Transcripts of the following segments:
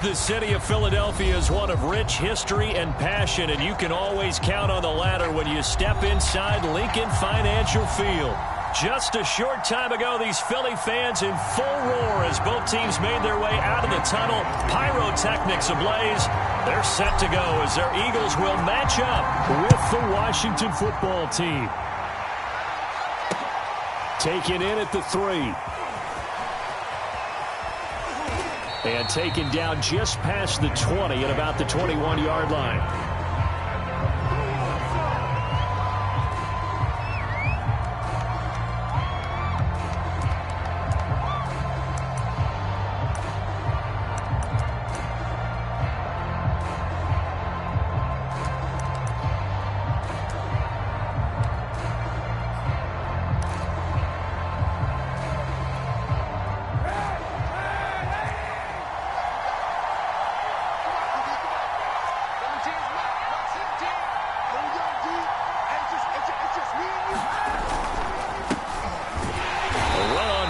The city of Philadelphia is one of rich history and passion, and you can always count on the latter when you step inside Lincoln Financial Field. Just a short time ago, these Philly fans in full roar as both teams made their way out of the tunnel. Pyrotechnics ablaze. They're set to go as their Eagles will match up with the Washington football team. Taken in at the 3. And taken down just past the 20 at about the 21-yard line.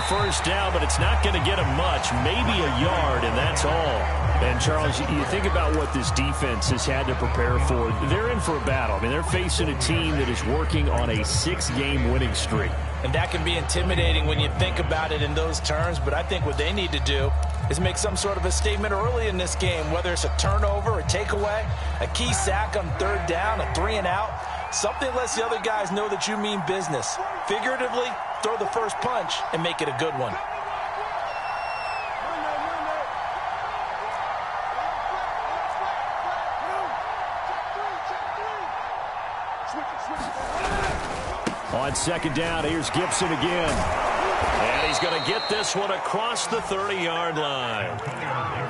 First down, but it's not going to get him much, maybe a yard, and that's all. And, Charles, you think about what this defense has had to prepare for. They're in for a battle. I mean, they're facing a team that is working on a 6-game winning streak. And that can be intimidating when you think about it in those terms, but I think what they need to do is make some sort of a statement early in this game, whether it's a turnover, a takeaway, a key sack on 3rd down, a 3-and-out. Something lets the other guys know that you mean business. Figuratively, throw the first punch and make it a good one. On 2nd down, here's Gibson again. And he's going to get this one across the 30-yard line.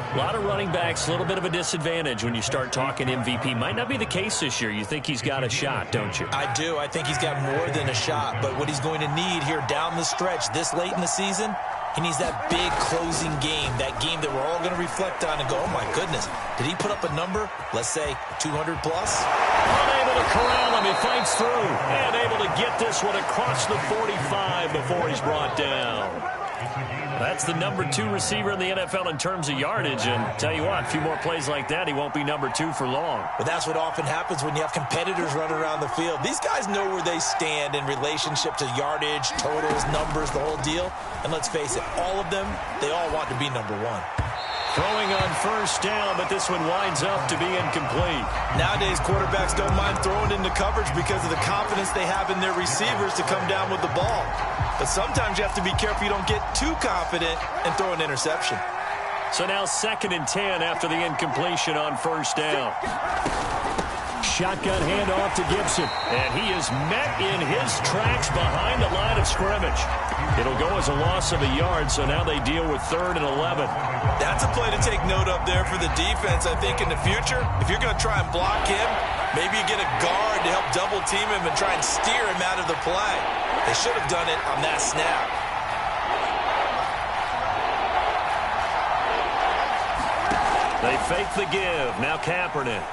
A lot of running backs, a little bit of a disadvantage when you start talking MVP. Might not be the case this year. You think he's got a shot, don't you? I do. I think he's got more than a shot. But what he's going to need here down the stretch this late in the season, he needs that big closing game, that game that we're all going to reflect on and go, oh, my goodness, did he put up a number, let's say 200 plus? Unable to corral him. He fights through and able to get this one across the 45 before he's brought down. That's the number 2 receiver in the NFL in terms of yardage. And tell you what, a few more plays like that, he won't be number 2 for long. But that's what often happens when you have competitors running around the field. These guys know where they stand in relationship to yardage, totals, numbers, the whole deal. And let's face it, all of them, they all want to be number 1. Throwing on 1st down, but this one winds up to be incomplete. Nowadays, quarterbacks don't mind throwing into coverage because of the confidence they have in their receivers to come down with the ball. But sometimes you have to be careful you don't get too confident and throw an interception. So now 2nd and 10 after the incompletion on 1st down. Shotgun handoff to Gibson. And he is met in his tracks behind the line of scrimmage. It'll go as a loss of a yard, so now they deal with 3rd and 11. That's a play to take note of there for the defense, I think, in the future. If you're going to try and block him, maybe you get a guard to help double team him and try and steer him out of the play. They should have done it on that snap. They fake the give. Now Kaepernick.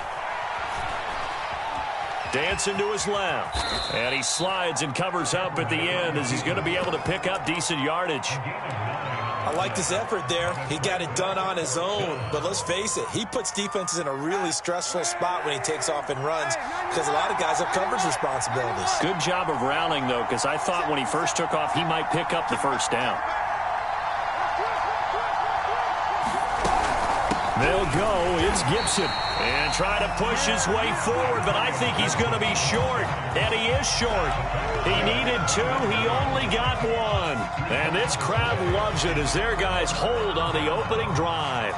Dancing to his left. And he slides and covers up at the end as he's going to be able to pick up decent yardage. I like this effort there. He got it done on his own. But let's face it, he puts defenses in a really stressful spot when he takes off and runs because a lot of guys have coverage responsibilities. Good job of rallying, though, because I thought when he first took off, he might pick up the 1st down. They'll go. It's Gibson. And try to push his way forward, but I think he's going to be short. And he is short. He needed 2. He only got 1. And this crowd loves it as their guys hold on the opening drive.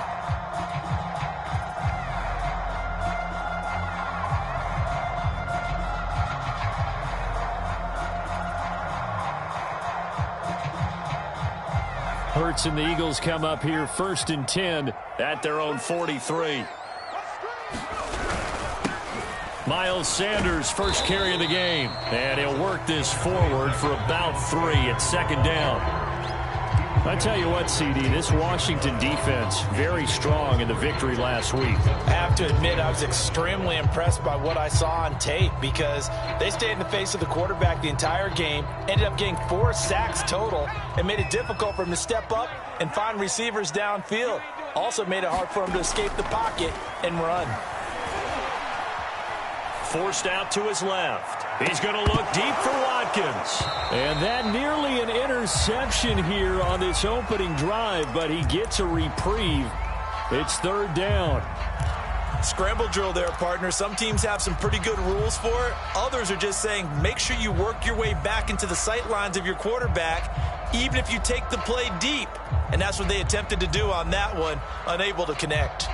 Hurts and the Eagles come up here 1st and 10 at their own 43. Miles Sanders, first carry of the game. And he'll work this forward for about 3 at 2nd down. I tell you what, CD, this Washington defense, very strong in the victory last week. I have to admit, I was extremely impressed by what I saw on tape because they stayed in the face of the quarterback the entire game, ended up getting 4 sacks total, and made it difficult for him to step up and find receivers downfield. Also made it hard for him to escape the pocket and run. Forced out to his left. He's going to look deep for Watkins. And that nearly an interception here on this opening drive, but he gets a reprieve. It's 3rd down. Scramble drill there, partner. Some teams have some pretty good rules for it. Others are just saying make sure you work your way back into the sight lines of your quarterback, even if you take the play deep. And that's what they attempted to do on that one, unable to connect.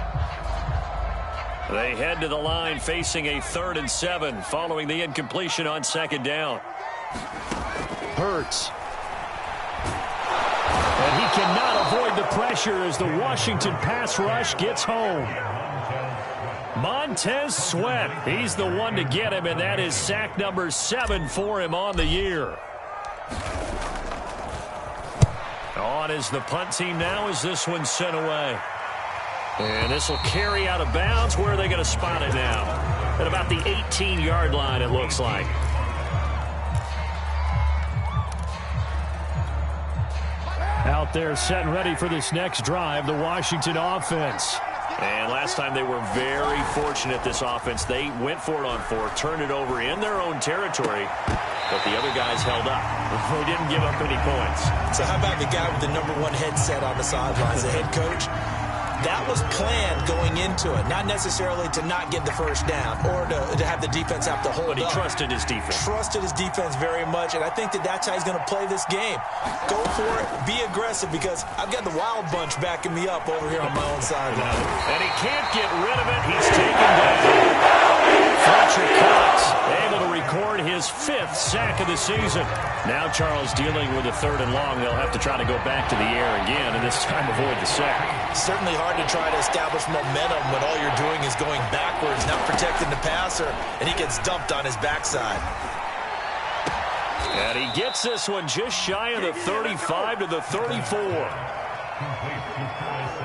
They head to the line facing a 3rd and 7 following the incompletion on 2nd down. Hurts. And he cannot avoid the pressure as the Washington pass rush gets home. Montez Sweat, he's the one to get him, and that is sack number 7 for him on the year. On is the punt team now as this one's sent away. And this will carry out of bounds. Where are they going to spot it now? At about the 18-yard line, it looks like. Out there set and ready for this next drive, the Washington offense. And last time they were very fortunate, this offense. They went for it on 4, turned it over in their own territory, but the other guys held up. They didn't give up any points. So how about the guy with the #1 headset on the sidelines, the head coach? That was planned going into it, not necessarily to not get the first down or to have the defense have to hold up. But he trusted his defense. Trusted his defense very much, and I think that's how he's going to play this game. Go for it, be aggressive, because I've got the wild bunch backing me up over here on my own sideline. And he can't get rid of it. He's taken down. Fletcher Cox able to record his 5th sack of the season. Now Charles dealing with a 3rd and long. They'll have to try to go back to the air again, and this time avoid the sack. Certainly hard to try to establish momentum when all you're doing is going backwards, not protecting the passer, and he gets dumped on his backside. And he gets this one just shy of the 35 to the 34.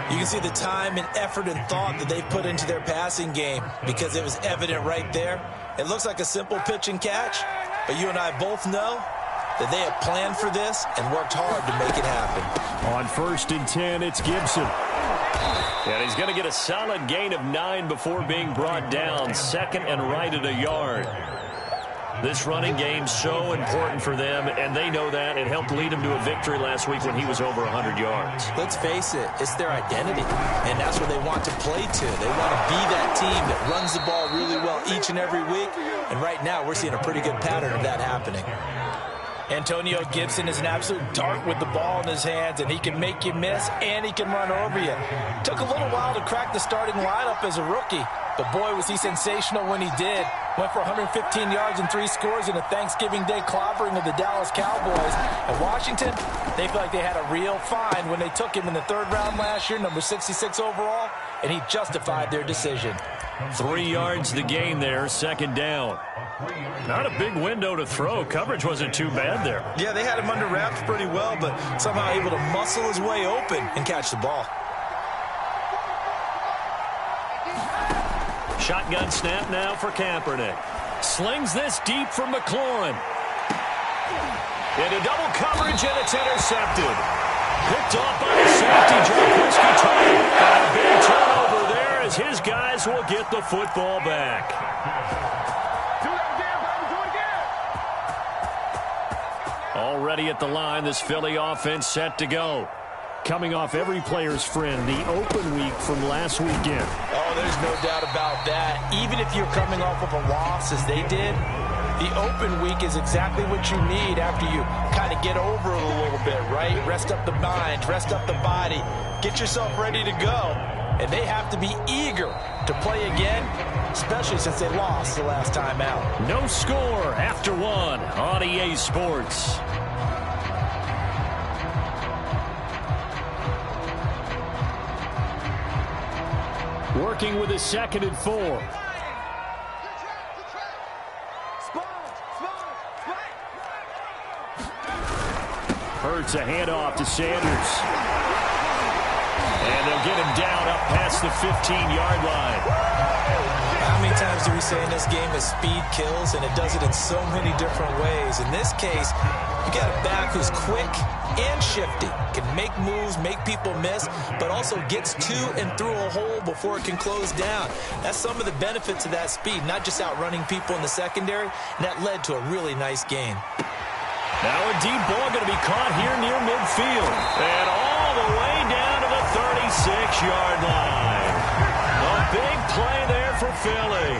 You can see the time and effort and thought that they've put into their passing game because it was evident right there. It looks like a simple pitch and catch, but you and I both know that they have planned for this and worked hard to make it happen. On 1st and 10, it's Gibson. And he's going to get a solid gain of 9 before being brought down. 2nd and right at a yard. This running game's so important for them, and they know that. It helped lead them to a victory last week when he was over 100 yards. Let's face it, it's their identity, and that's what they want to play to. They want to be that team that runs the ball really well each and every week, and right now we're seeing a pretty good pattern of that happening. Antonio Gibson is an absolute dart with the ball in his hands, and he can make you miss, and he can run over you. Took a little while to crack the starting lineup as a rookie, but boy, was he sensational when he did. Went for 115 yards and 3 scores in a Thanksgiving Day clobbering of the Dallas Cowboys. At Washington, they feel like they had a real find when they took him in the 3rd round last year, number 66 overall, and he justified their decision. 3 yards the gain there, 2nd down. Not a big window to throw. Coverage wasn't too bad there. Yeah, they had him under wraps pretty well, but somehow able to muscle his way open and catch the ball. Shotgun snap now for Kaepernick. Slings this deep for McLaurin. Into double coverage, and it's intercepted. Picked off by the safety, Jarkowski. And a big turnover there as his guys will get the football back. Already at the line, this Philly offense set to go. Coming off every player's friend, the open week from last weekend. Oh, there's no doubt about that. Even if you're coming off of a loss as they did, the open week is exactly what you need after you kind of get over it a little bit, right? Rest up the mind, rest up the body, get yourself ready to go. And they have to be eager to play again, especially since they lost the last time out. No score after 1 on EA Sports. Working with a 2nd and 4. Hurts It's a handoff to Sanders. And they'll get him down up past the 15-yard line. How many times do we say in this game that speed kills, and it does it in so many different ways? In this case, you got a back who's quick and shifty, can make moves, make people miss, but also gets to and through a hole before it can close down. That's some of the benefits of that speed, not just outrunning people in the secondary, and that led to a really nice game. Now a deep ball going to be caught here near midfield. And all the way down to the 36-yard line. A big play there for Philly.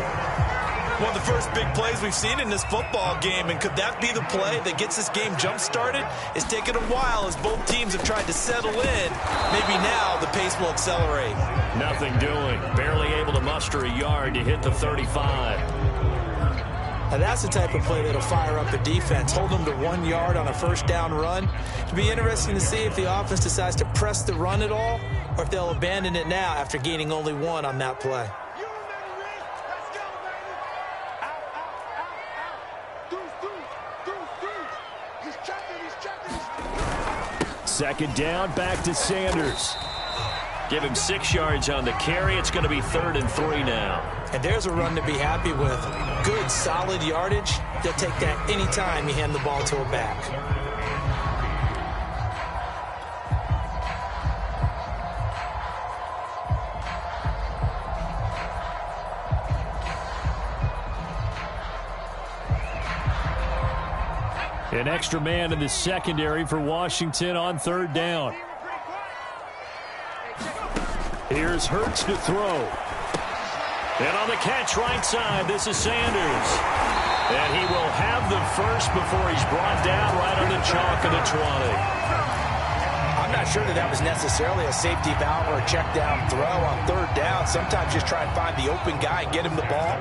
One of the first big plays we've seen in this football game, and could that be the play that gets this game jump-started? It's taken a while as both teams have tried to settle in. Maybe now the pace will accelerate. Nothing doing. Barely able to muster a yard to hit the 35. Now that's the type of play that'll fire up a defense. Hold them to 1 yard on a first down run. It'll be interesting to see if the offense decides to press the run at all, or if they'll abandon it now after gaining only 1 on that play. Second down, back to Sanders. Give him 6 yards on the carry. It's going to be 3rd and 3 now. And there's a run to be happy with. Good, solid yardage. They'll take that anytime you hand the ball to a back. An extra man in the secondary for Washington on 3rd down. Here's Hurts to throw. And on the catch right side, this is Sanders. And he will have the first before he's brought down right on the chalk of the 20. I'm not sure that was necessarily a safety valve or a check down throw on 3rd down. Sometimes just try and find the open guy and get him the ball.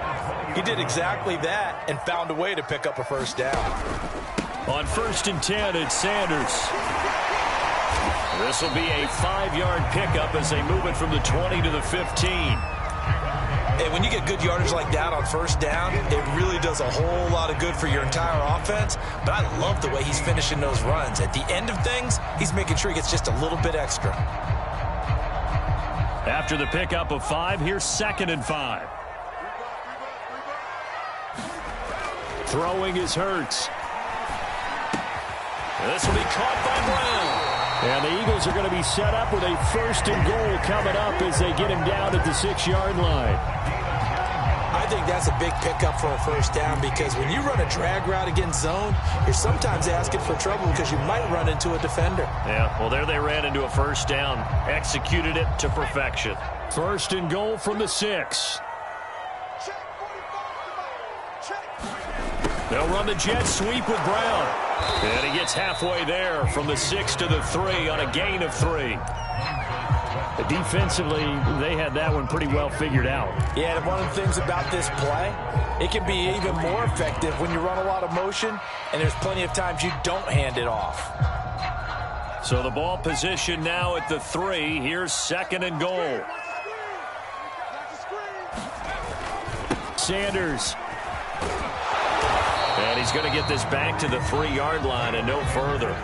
He did exactly that and found a way to pick up a first down. On 1st and 10, it's Sanders. This will be a 5-yard pickup as they move it from the 20 to the 15. And when you get good yardage like that on 1st down, it really does a whole lot of good for your entire offense. But I love the way he's finishing those runs. At the end of things, he's making sure he gets just a little bit extra. After the pickup of 5, here's 2nd and 5. Throwing is Hurts. This will be caught by Brown. And the Eagles are going to be set up with a 1st and goal coming up as they get him down at the 6-yard line. I think that's a big pickup for a 1st down, because when you run a drag route against zone, you're sometimes asking for trouble because you might run into a defender. Yeah, well, there they ran into a 1st down. Executed it to perfection. 1st and goal from the 6. They'll run the jet sweep with Brown. And he gets halfway there from the 6 to the 3 on a gain of 3. Defensively, they had that one pretty well figured out. Yeah, and one of the things about this play, it can be even more effective when you run a lot of motion, and there's plenty of times you don't hand it off. So the ball position now at the 3. Here's 2nd and goal. Sanders. And he's going to get this back to the 3-yard line and no further.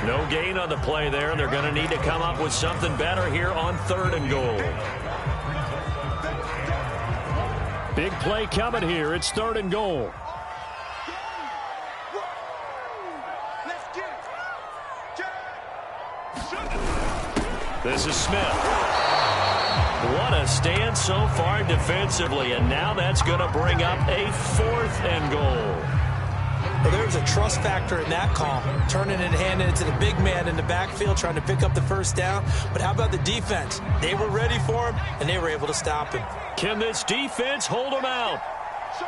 No gain on the play there. They're going to need to come up with something better here on 3rd and goal. Big play coming here. It's 3rd and goal. This is Smith. What a stand so far defensively, and now that's going to bring up a 4th and goal. Well, there's a trust factor in that call. Turning it and handing it to the big man in the backfield, trying to pick up the 1st down. But how about the defense? They were ready for him, and they were able to stop him. Can this defense hold him out?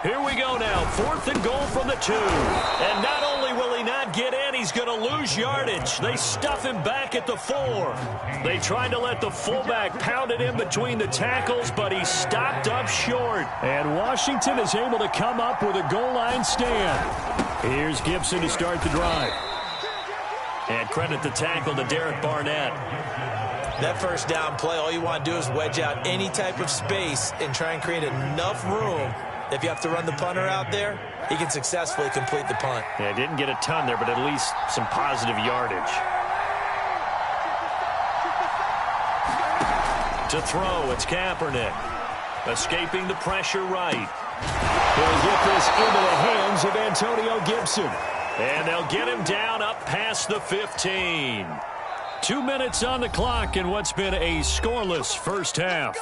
Here we go now. 4th and goal from the 2. And not only will he not get in, he's going to lose yardage. They stuff him back at the 4. They tried to let the fullback pound it in between the tackles, but he stopped up short. And Washington is able to come up with a goal line stand. Here's Gibson to start the drive. And credit the tackle to Derek Barnett. That 1st down play, all you want to do is wedge out any type of space and try and create enough room. If you have to run the punter out there, he can successfully complete the punt. Yeah, didn't get a ton there, but at least some positive yardage. To throw, it's Kaepernick. Escaping the pressure right. He'll get this into the hands of Antonio Gibson. And they'll get him down up past the 15. 2 minutes on the clock in what's been a scoreless first half.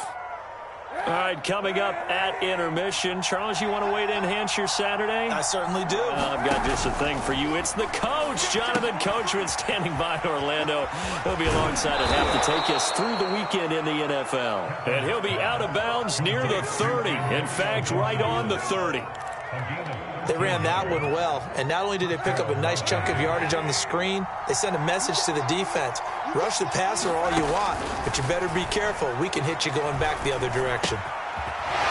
All right, coming up at intermission. Charles, you want to wait to enhance your Saturday? I certainly do. I've got just a thing for you. It's the coach, Jonathan Coachman, standing by Orlando. He'll be alongside at half to take us through the weekend in the NFL. And he'll be out of bounds near the 30. In fact, right on the 30. They ran that one well, and not only did they pick up a nice chunk of yardage on the screen, they sent a message to the defense. Rush the passer all you want, but you better be careful. We can hit you going back the other direction.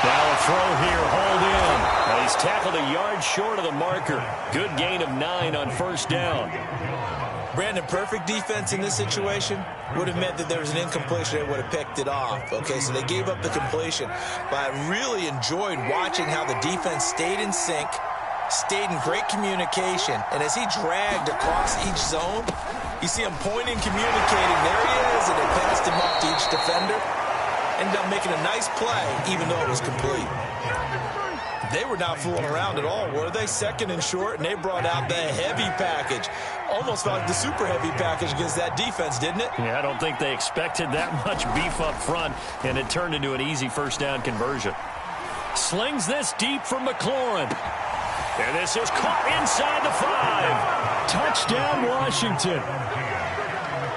Now a throw here, hauled in. And he's tackled a yard short of the marker. Good gain of 9 on first down. Brandon, perfect defense in this situation would have meant that there was an incompletion. They would have picked it off. Okay, so they gave up the completion. But I really enjoyed watching how the defense stayed in sync, stayed in great communication, and as he dragged across each zone, you see him pointing, communicating. There he is, and they passed him up to each defender. Ended up making a nice play, even though it was complete. They were not fooling around at all, were they? Second and short, and they brought out the heavy package. Almost felt like the super heavy package against that defense, didn't it? Yeah, I don't think they expected that much beef up front, and it turned into an easy first down conversion. Slings this deep from McLaurin. And this is caught inside the 5. Touchdown, Washington.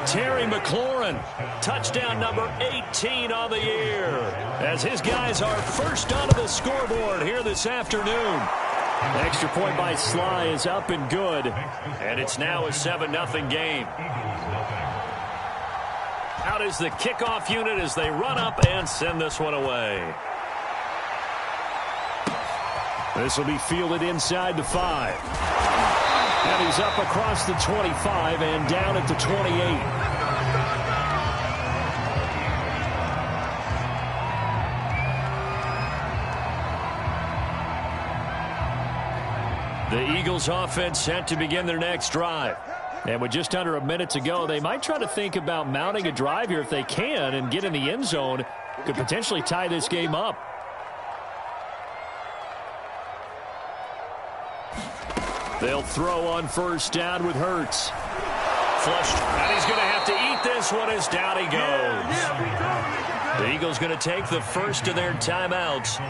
Terry McLaurin, touchdown number 18 on the year, as his guys are first onto the scoreboard here this afternoon. Extra point by Sly is up and good, and it's now a 7-0 game. Out is the kickoff unit as they run up and send this one away. This will be fielded inside the 5. And he's up across the 25 and down at the 28. The Eagles offense set to begin their next drive. And with just under a minute to go, they might try to think about mounting a drive here if they can and get in the end zone. Could potentially tie this game up. They'll throw on first down with Hurts. Flushed, and he's going to have to eat this one as down he goes. The Eagles going to take the first of their timeouts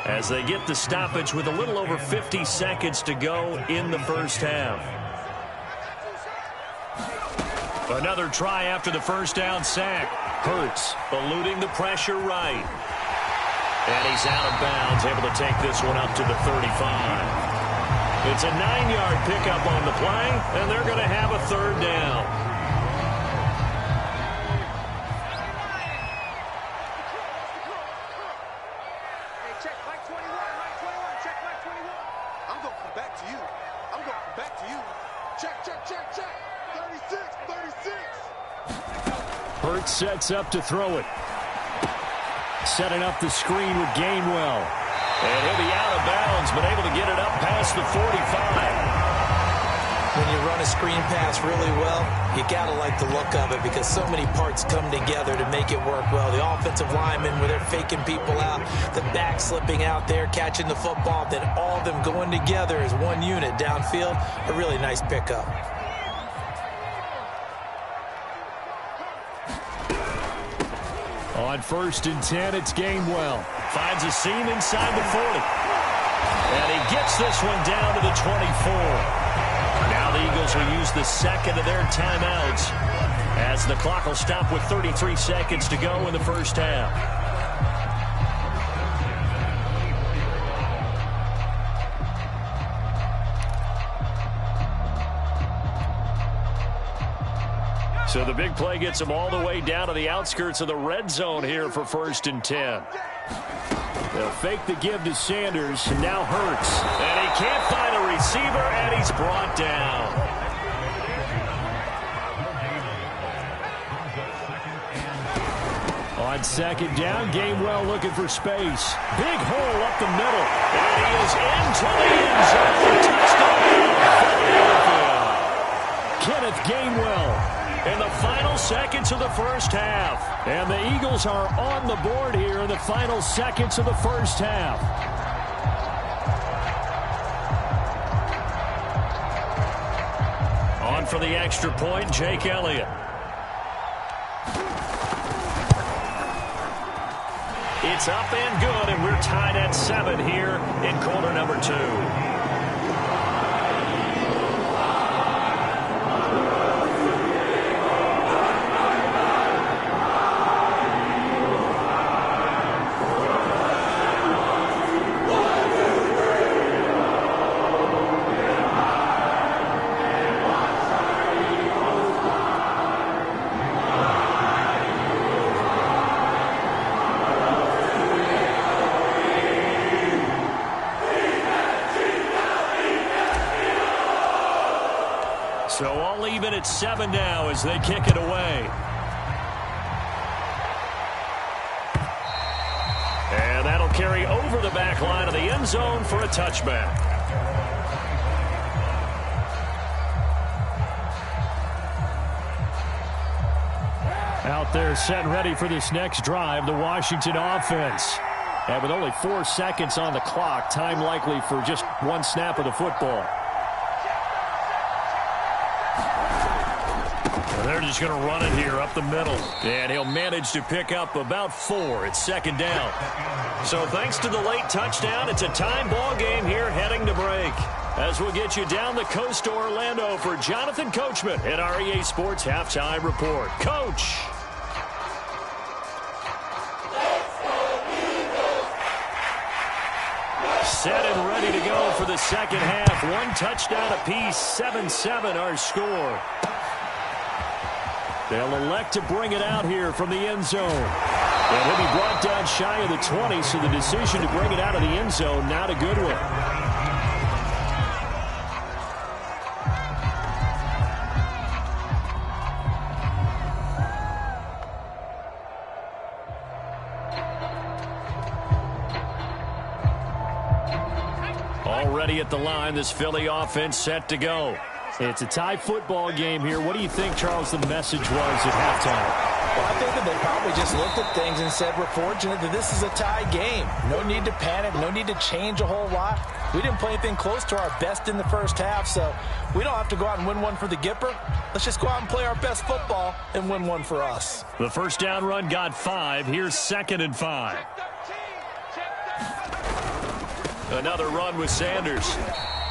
as they get the stoppage with a little over 50 seconds to go in the first half. Another try after the first down sack. Hurts eluding the pressure right. And he's out of bounds, able to take this one up to the 35. It's a 9-yard pickup on the play, and they're going to have a third down. Hey, check Mike 21, Mike 21, check Mike 21. I'm going to come back to you. I'm going to come back to you. Check, check, check, check. 36, 36. Hurts sets up to throw it. Setting up the screen with Gainwell. And he'll be out of bounds, but able to get it up past the 45. When you run a screen pass really well, you got to like the look of it because so many parts come together to make it work well. The offensive linemen, where they're faking people out, the back slipping out there, catching the football, then all of them going together as one unit downfield. A really nice pickup. On 1st and 10, it's Gainwell. Finds a seam inside the 40. And he gets this one down to the 24. Now the Eagles will use the second of their timeouts as the clock will stop with 33 seconds to go in the first half. So the big play gets them all the way down to the outskirts of the red zone here for 1st and 10. They'll fake the give to Sanders, and now Hurts. And he can't find a receiver, and he's brought down. On 2nd down, Gainwell looking for space. Big hole up the middle. And he is into the end zone. Touchdown, Philadelphia. Kenneth Gainwell in the final seconds of the first half. And the Eagles are on the board here in the final seconds of the first half. On for the extra point, Jake Elliott. It's up and good, and we're tied at 7 here in quarter number 2. So all even at 7 now as they kick it away. And that'll carry over the back line of the end zone for a touchback. Out there set and ready for this next drive, the Washington offense. And with only 4 seconds on the clock, time likely for just one snap of the football. They're just going to run it here up the middle. And he'll manage to pick up about 4. It's second down. So thanks to the late touchdown, it's a time ball game here heading to break. As we'll get you down the coast to Orlando for Jonathan Coachman at our EA Sports Halftime Report. Coach. Set and ready to go for the second half. 1 touchdown apiece, 7-7 our score. They'll elect to bring it out here from the end zone. And he'll be brought down shy of the 20, so the decision to bring it out of the end zone, not a good one. Already at the line, this Philly offense set to go. It's a tie football game here. What do you think, Charles, the message was at halftime? Well, I think that they probably just looked at things and said, we're fortunate that this is a tie game. No need to panic. No need to change a whole lot. We didn't play anything close to our best in the first half, so we don't have to go out and win one for the Gipper. Let's just go out and play our best football and win one for us. The first down run got 5. Here's 2nd and 5. Another run with Sanders.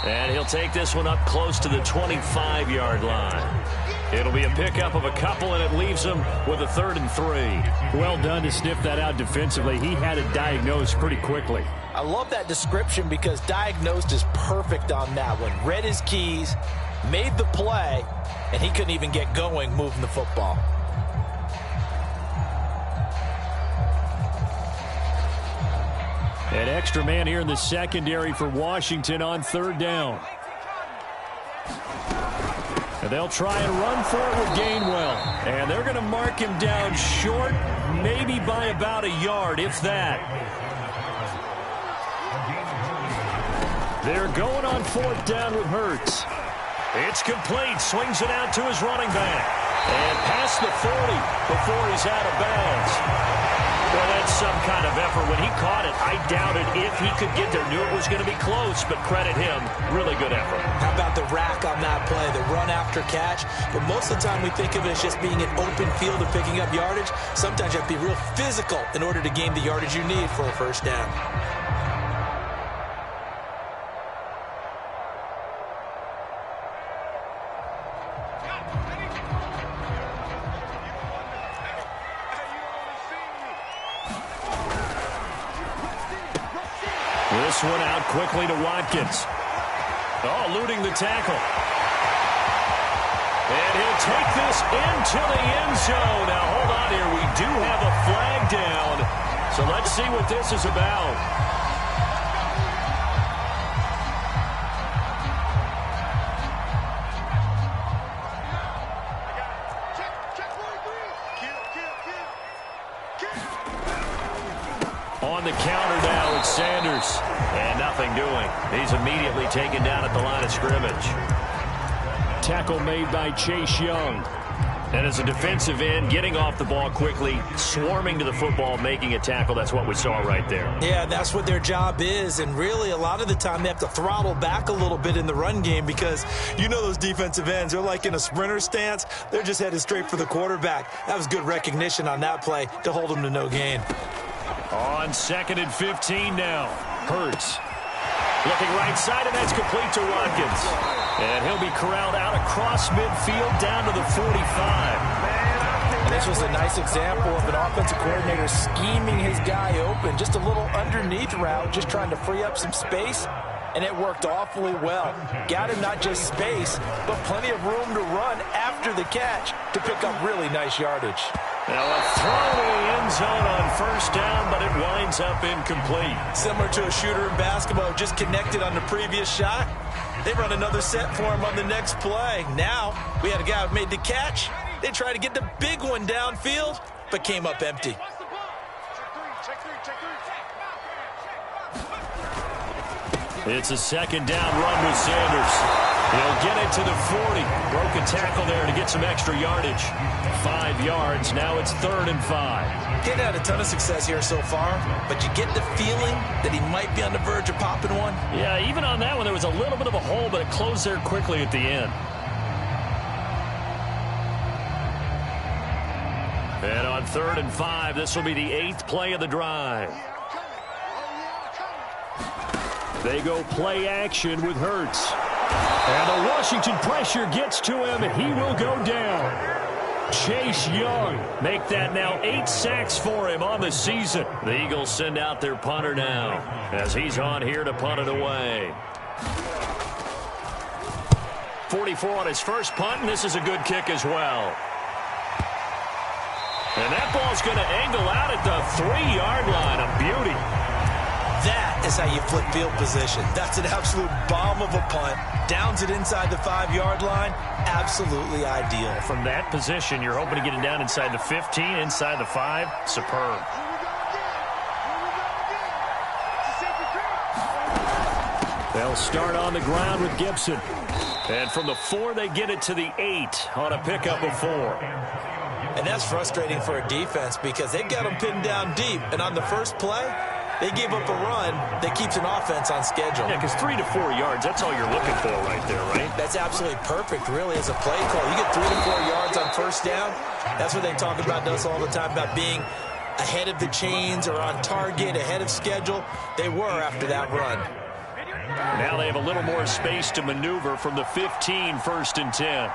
And he'll take this one up close to the 25-yard line. It'll be a pickup of a couple, and it leaves him with a 3rd and 3. Well done to sniff that out defensively. He had it diagnosed pretty quickly. I love that description because diagnosed is perfect on that one. Read his keys, made the play, and he couldn't even get going moving the football. An extra man here in the secondary for Washington on 3rd down. And they'll try and run for it with Gainwell. And they're going to mark him down short, maybe by about a yard, if that. They're going on 4th down with Hurts. It's complete. Swings it out to his running back. And past the 40 before he's out of bounds. Well, that's some kind of effort. When he caught it, I doubted if he could get there. Knew it was going to be close, but credit him. Really good effort. How about the rack on that play, the run after catch? But most of the time we think of it as just being an open field and picking up yardage. Sometimes you have to be real physical in order to gain the yardage you need for a first down. This one out quickly to Watkins. Oh, eluding the tackle. And he'll take this into the end zone. Now, hold on here. We do have a flag down. So let's see what this is about. On the counter now, it's Sanders. And nothing doing. He's immediately taken down at the line of scrimmage. Tackle made by Chase Young. And as a defensive end, getting off the ball quickly, swarming to the football, making a tackle, that's what we saw right there. Yeah, that's what their job is. And really, a lot of the time, they have to throttle back a little bit in the run game because you know those defensive ends, they're like in a sprinter stance. They're just headed straight for the quarterback. That was good recognition on that play to hold them to no gain. On 2nd and 15 now. Hurts. Looking right side, and that's complete to Watkins. And he'll be corralled out across midfield down to the 45. And this was a nice example of an offensive coordinator scheming his guy open. Just a little underneath route, just trying to free up some space. And it worked awfully well. Got him not just space, but plenty of room to run after the catch to pick up really nice yardage. Now a throw to the end zone on 1st down, but it winds up incomplete. Similar to a shooter in basketball, just connected on the previous shot. They run another set for him on the next play. Now, we had a guy who made the catch. They tried to get the big one downfield, but came up empty. It's a 2nd down run with Sanders. He'll get it to the 40. Broke a tackle there to get some extra yardage. 5 yards. Now it's 3rd and 5. Getting had a ton of success here so far, but you get the feeling that he might be on the verge of popping one. Yeah, even on that one, there was a little bit of a hole, but it closed there quickly at the end. And on 3rd and 5, this will be the 8th play of the drive. They go play action with Hurts. And the Washington pressure gets to him, and he will go down. Chase Young make that now 8 sacks for him on the season. The Eagles send out their punter now as he's on here to punt it away. 44 on his first punt, and this is a good kick as well. And that ball's going to angle out at the 3-yard line. A beauty. That is how you flip field position. That's an absolute bomb of a punt. Downs it inside the 5-yard line. Absolutely ideal. From that position, you're hoping to get it down inside the 15, inside the 5. Superb. They'll start on the ground with Gibson. And from the 4, they get it to the 8 on a pickup of 4. And that's frustrating for a defense because they've got them pinned down deep. And on the first play, they gave up a run that keeps an offense on schedule. Yeah, because 3 to 4 yards, that's all you're looking for right there, right? That's absolutely perfect, really, as a play call. You get 3 to 4 yards on 1st down. That's what they talk about us all the time, about being ahead of the chains or on target, ahead of schedule. They were after that run. Now they have a little more space to maneuver from the 15, 1st and 10.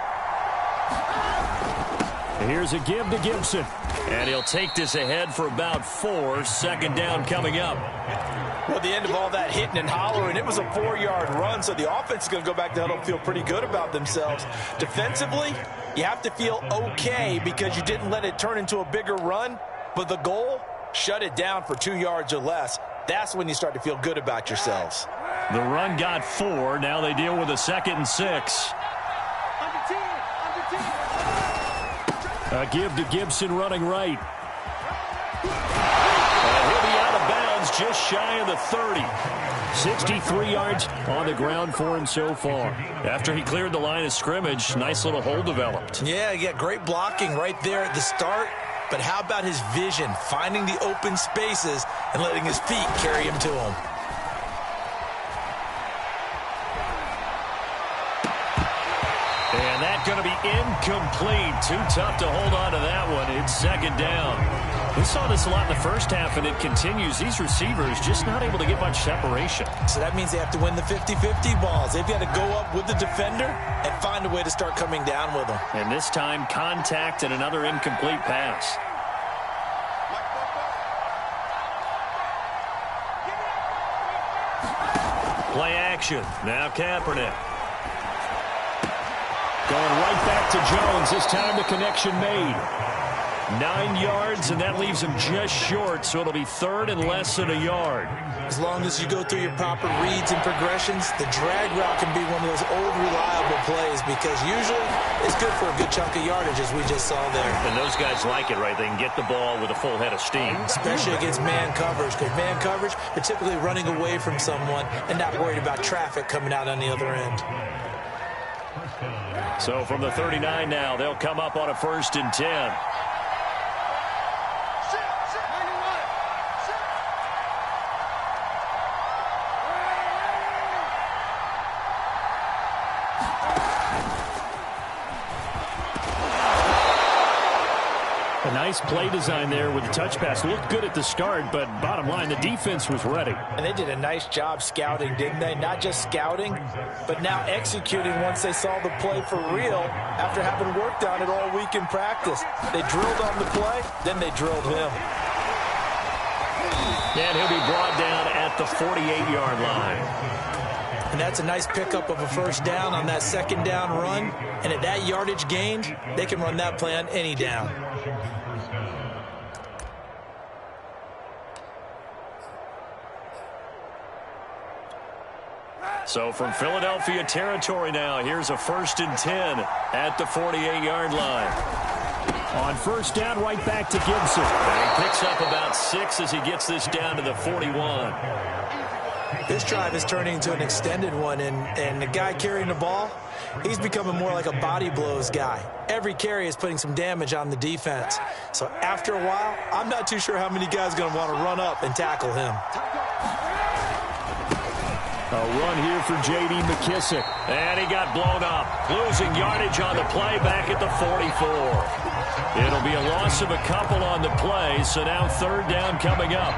Here's a give to Gibson. And he'll take this ahead for about 4. 2nd down coming up. Well, at the end of all that hitting and hollering, it was a 4-yard run, so the offense is going to go back to huddle and feel pretty good about themselves. Defensively, you have to feel okay because you didn't let it turn into a bigger run, but the goal, shut it down for 2 yards or less. That's when you start to feel good about yourselves. The run got 4. Now they deal with a 2nd and 6. A give to Gibson running right. And he'll be out of bounds just shy of the 30. 63 yards on the ground for him so far. After he cleared the line of scrimmage, nice little hole developed. Yeah, great blocking right there at the start. But how about his vision, finding the open spaces and letting his feet carry him to him? And that's going to be incomplete. Too tough to hold on to that one. It's 2nd down. We saw this a lot in the first half, and it continues. These receivers just not able to get much separation. So that means they have to win the 50-50 balls. They've got to go up with the defender and find a way to start coming down with them. And this time, contact and another incomplete pass. Play action. Now Kaepernick. Going right back to Jones. This time the connection made. 9 yards, and that leaves him just short, so it'll be 3rd and less than a yard. As long as you go through your proper reads and progressions, the drag route can be one of those old reliable plays because usually it's good for a good chunk of yardage, as we just saw there. And those guys like it, right? They can get the ball with a full head of steam. Especially against man coverage, because man coverage, they're typically running away from someone and not worried about traffic coming out on the other end. So from the 39 now, they'll come up on a 1st and 10. A nice play design there with the touch pass. Looked good at the start, but bottom line, the defense was ready. And they did a nice job scouting, didn't they? Not just scouting, but now executing once they saw the play for real after having worked on it all week in practice. They drilled on the play, then they drilled him. And he'll be brought down at the 48-yard line. And that's a nice pickup of a 1st down on that 2nd down run. And at that yardage gained, they can run that play on any down. So from Philadelphia territory now, here's a 1st and 10 at the 48-yard line. On 1st down, right back to Gibson. And he picks up about 6 as he gets this down to the 41. This drive is turning into an extended one, and the guy carrying the ball, he's becoming more like a body blows guy. Every carry is putting some damage on the defense. So after a while, I'm not too sure how many guys are going to want to run up and tackle him. A run here for J.D. McKissick. And he got blown up. Losing yardage on the play back at the 44. It'll be a loss of a couple on the play, so now 3rd down coming up.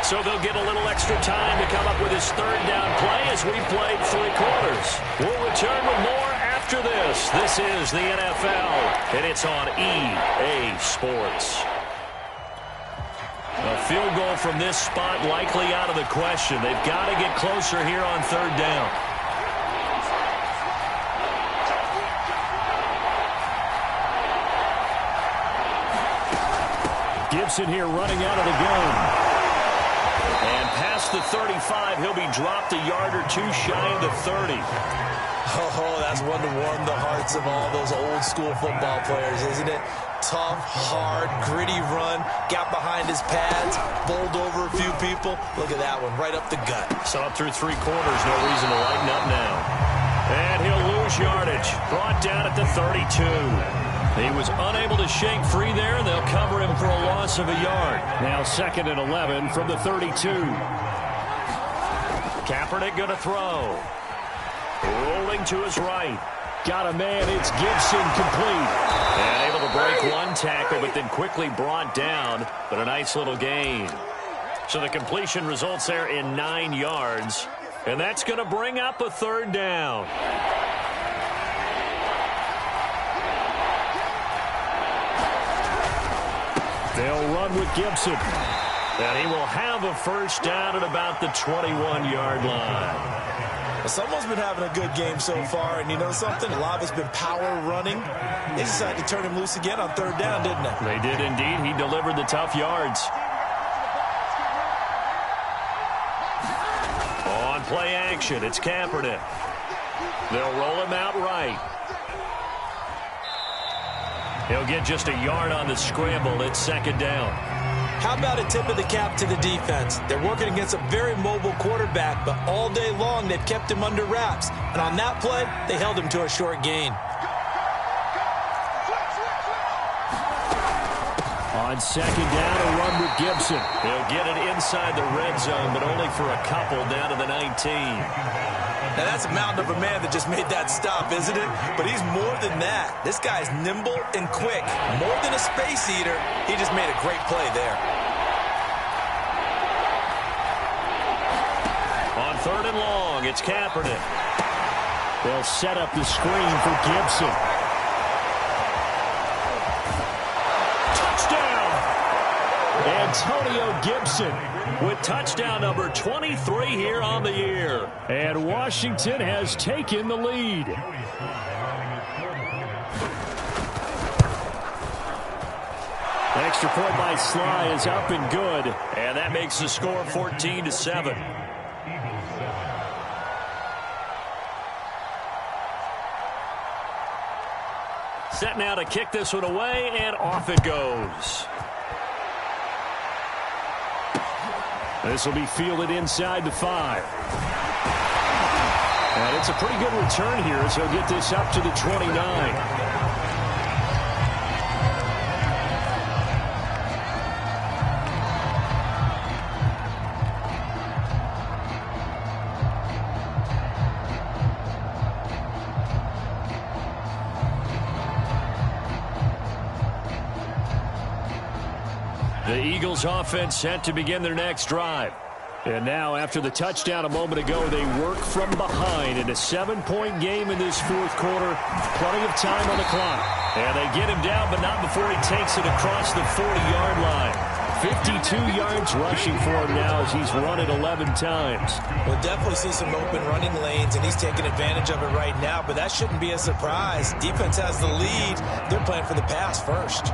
So they'll get a little extra time to come up with his 3rd down play as we played 3 quarters. We'll return with more after this. This is the NFL, and it's on EA Sports. A field goal from this spot likely out of the question. They've got to get closer here on 3rd down. Gibson here running out of the gun. And past the 35, he'll be dropped a yard or 2 shy of the 30. Oh, that's one to warm the hearts of all those old school football players, isn't it? Tough, hard, gritty run, got behind his pads, bowled over a few people. Look at that one, right up the gut. So up through 3 quarters, no reason to lighten up now. And he'll lose yardage, brought down at the 32. He was unable to shake free there, and they'll cover him for a loss of a yard. Now 2nd and 11 from the 32. Kaepernick going to throw. Rolling to his right. Got a man, it's Gibson, complete. And able to break 1 tackle, but then quickly brought down, but a nice little gain. So the completion results there in 9 yards, and that's going to bring up a 3rd down. They'll run with Gibson. And he will have a 1st down at about the 21-yard line. Well, someone's been having a good game so far, and you know something? A lot of it's been power running. They decided to turn him loose again on 3rd down, didn't they? They did indeed. He delivered the tough yards. On play action, it's Kaepernick. They'll roll him out right. He'll get just a yard on the scramble. It's 2nd down. How about a tip of the cap to the defense? They're working against a very mobile quarterback, but all day long they've kept him under wraps. And on that play, they held him to a short gain. On 2nd down, a run with Gibson. He'll get it inside the red zone, but only for a couple down to the 19. Now, that's a mountain of a man that just made that stop, isn't it? But he's more than that. This guy's nimble and quick. More than a space eater, he just made a great play there. On 3rd and long, it's Kaepernick. They'll set up the screen for Gibson. Touchdown! Antonio Gibson with touchdown number 23 here on the year. And Washington has taken the lead. Extra point by Sly is up and good. And that makes the score 14-7. Set now to kick this one away, and off it goes. This will be fielded inside the 5. And it's a pretty good return here as he'll get this up to the 29. The Eagles offense set to begin their next drive. And now, after the touchdown a moment ago, they work from behind in a 7-point game in this fourth quarter. Plenty of time on the clock. And they get him down, but not before he takes it across the 40-yard line. 52 yards rushing for him now as he's run it 11 times. We'll definitely see some open running lanes, and he's taking advantage of it right now, but that shouldn't be a surprise. Defense has the lead. They're playing for the pass first.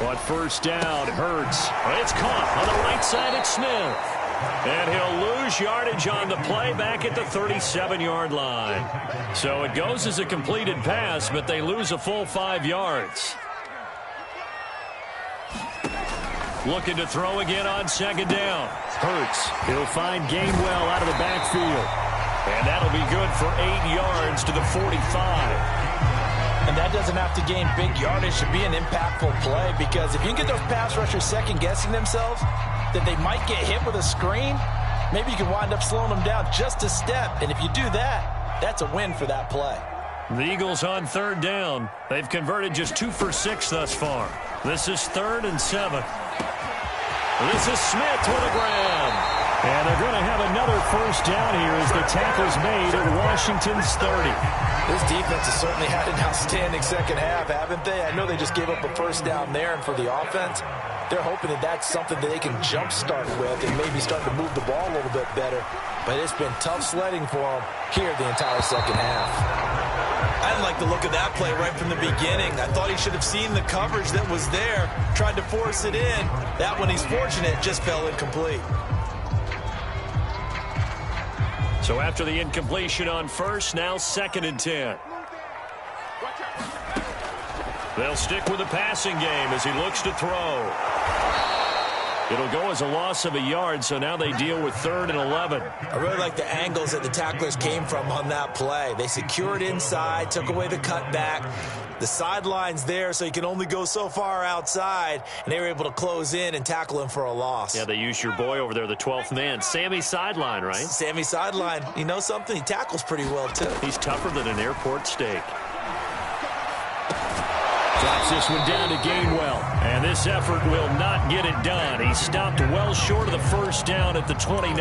On first down, Hurts. It's caught on the right side at Smith. And he'll lose yardage on the play back at the 37-yard line. So it goes as a completed pass, but they lose a full 5 yards. Looking to throw again on second down. Hurts. He'll find Gainwell out of the backfield. And that'll be good for 8 yards to the 45. And that doesn't have to gain big yardage to be an impactful play, because if you can get those pass rushers second-guessing themselves, that they might get hit with a screen, maybe you can wind up slowing them down just a step. And if you do that, that's a win for that play. The Eagles on third down. They've converted just 2 for 6 thus far. This is 3rd and 7. This is Smith with a grab. And they're going to have another first down here as the tackle's made at Washington's 30. This defense has certainly had an outstanding second half, haven't they? I know they just gave up a first down there, and for the offense, they're hoping that that's something that they can jumpstart with and maybe start to move the ball a little bit better. But it's been tough sledding for them here the entire second half. I didn't like the look of that play right from the beginning. I thought he should have seen the coverage that was there, tried to force it in. That one, he's fortunate, just fell incomplete. So after the incompletion on first, now 2nd and 10. They'll stick with the passing game as he looks to throw. It'll go as a loss of a yard, so now they deal with 3rd and 11. I really like the angles that the tacklers came from on that play. They secured inside, took away the cutback. The sideline's there, so you can only go so far outside, and they were able to close in and tackle him for a loss. Yeah, they used your boy over there, the 12th man, Sammy Sideline, right? Sammy Sideline. You know something? He tackles pretty well, too. He's tougher than an airport steak. Drops this one down to Gainwell, and this effort will not get it done. He stopped well short of the first down at the 29.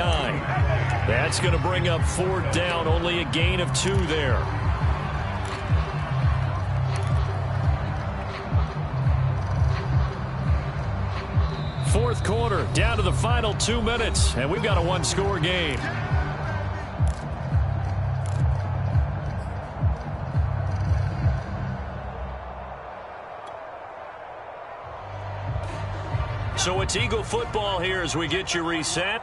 That's going to bring up 4th down, only a gain of 2 there. Fourth quarter, down to the final 2 minutes, and we've got a 1-score game. So it's Eagle football here as we get you reset.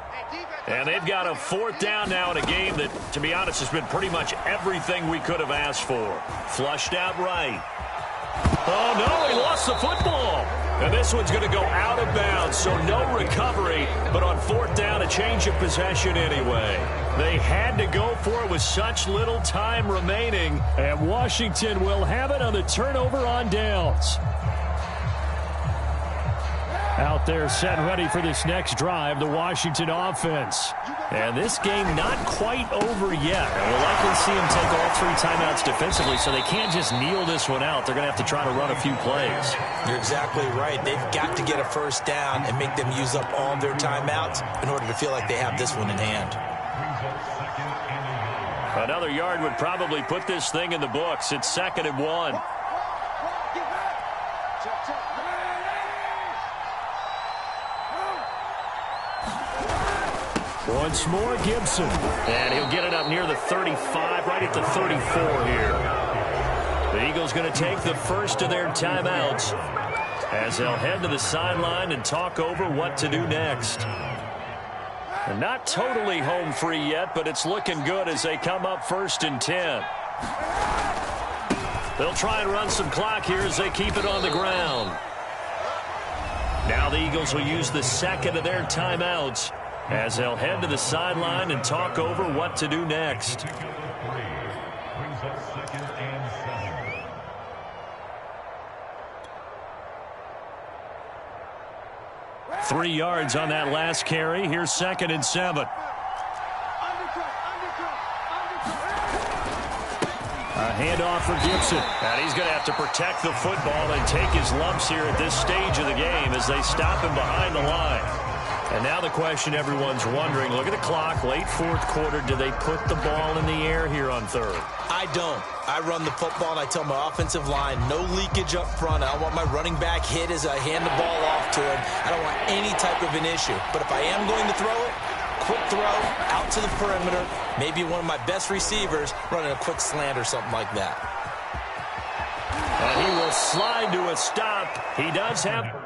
And they've got a 4th down now in a game that, to be honest, has been pretty much everything we could have asked for. Flushed out right. Oh, no, he lost the football. And this one's going to go out of bounds, so no recovery. But on 4th down, a change of possession anyway. They had to go for it with such little time remaining. And Washington will have it on the turnover on downs. Out there set ready for this next drive, the Washington offense. And this game not quite over yet. And we'll likely see them take all 3 timeouts defensively, so they can't just kneel this one out. They're going to have to try to run a few plays. You're exactly right. They've got to get a first down and make them use up all their timeouts in order to feel like they have this one in hand. Another yard would probably put this thing in the books. It's 2nd and 1. Once more, Gibson. And he'll get it up near the 35, right at the 34 here. The Eagles going to take the first of their timeouts as they'll head to the sideline and talk over what to do next. And not totally home free yet, but it's looking good as they come up 1st and 10. They'll try and run some clock here as they keep it on the ground. Now the Eagles will use the second of their timeouts as they'll head to the sideline and talk over what to do next. 3 yards on that last carry. Here's 2nd and 7. A handoff for Gibson. And he's going to have to protect the football and take his lumps here at this stage of the game as they stop him behind the line. And now the question everyone's wondering, look at the clock, late 4th quarter, do they put the ball in the air here on 3rd? I don't. I run the football, and I tell my offensive line, no leakage up front. I don't want my running back hit as I hand the ball off to him. I don't want any type of an issue. But if I am going to throw it, quick throw, out to the perimeter, maybe one of my best receivers running a quick slant or something like that. And he will slide to a stop. He does have...